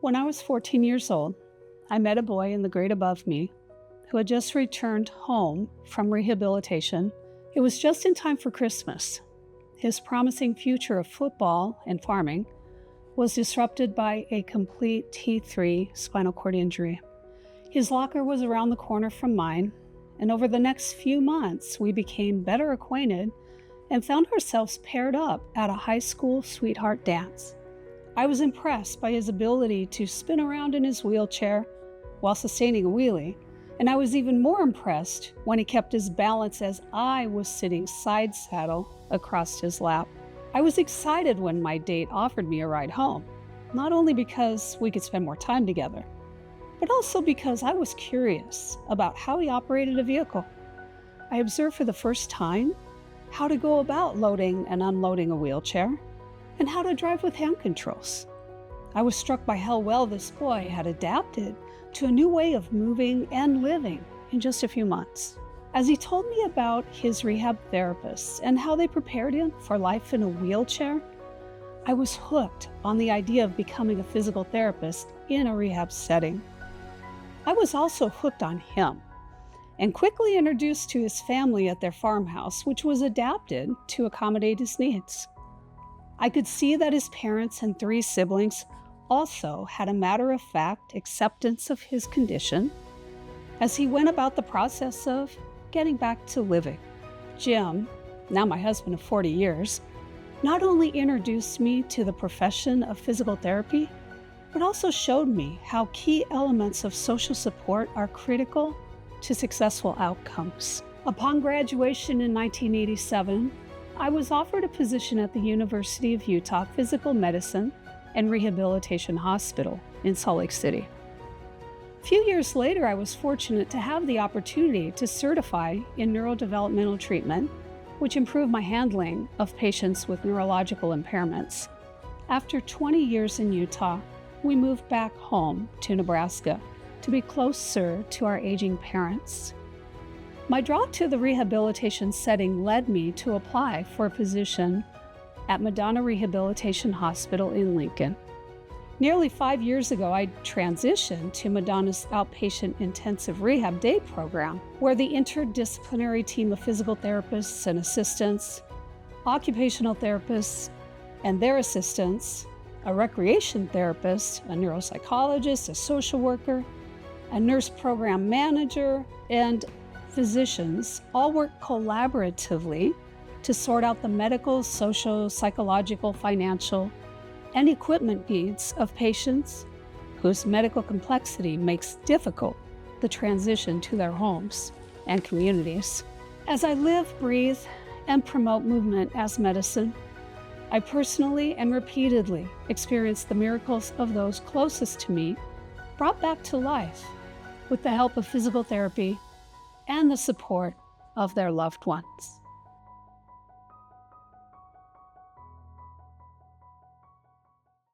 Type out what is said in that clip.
When I was 14 years old, I met a boy in the grade above me who had just returned home from rehabilitation. It was just in time for Christmas. His promising future of football and farming was disrupted by a complete T3 spinal cord injury. His locker was around the corner from mine, and over the next few months, we became better acquainted and found ourselves paired up at a high school sweetheart dance. I was impressed by his ability to spin around in his wheelchair while sustaining a wheelie, and I was even more impressed when he kept his balance as I was sitting side saddle across his lap. I was excited when my date offered me a ride home, not only because we could spend more time together, but also because I was curious about how he operated a vehicle. I observed for the first time how to go about loading and unloading a wheelchair, and how to drive with hand controls. I was struck by how well this boy had adapted to a new way of moving and living in just a few months. As he told me about his rehab therapists and how they prepared him for life in a wheelchair, I was hooked on the idea of becoming a physical therapist in a rehab setting. I was also hooked on him and quickly introduced to his family at their farmhouse, which was adapted to accommodate his needs. I could see that his parents and 3 siblings also had a matter-of-fact acceptance of his condition as he went about the process of getting back to living. Jim, now my husband of 40 years, not only introduced me to the profession of physical therapy, but also showed me how key elements of social support are critical to successful outcomes. Upon graduation in 1987, I was offered a position at the University of Utah Physical Medicine and Rehabilitation Hospital in Salt Lake City. A few years later, I was fortunate to have the opportunity to certify in neurodevelopmental treatment, which improved my handling of patients with neurological impairments. After 20 years in Utah, we moved back home to Nebraska to be closer to our aging parents. My draw to the rehabilitation setting led me to apply for a position at Madonna Rehabilitation Hospital in Lincoln. Nearly 5 years ago, I transitioned to Madonna's outpatient intensive rehab day program, where the interdisciplinary team of physical therapists and assistants, occupational therapists and their assistants, a recreation therapist, a neuropsychologist, a social worker, a nurse program manager, and physicians all work collaboratively to sort out the medical, social, psychological, financial, and equipment needs of patients whose medical complexity makes difficult the transition to their homes and communities. As I live, breathe, and promote movement as medicine, I personally and repeatedly experience the miracles of those closest to me brought back to life with the help of physical therapy and the support of their loved ones.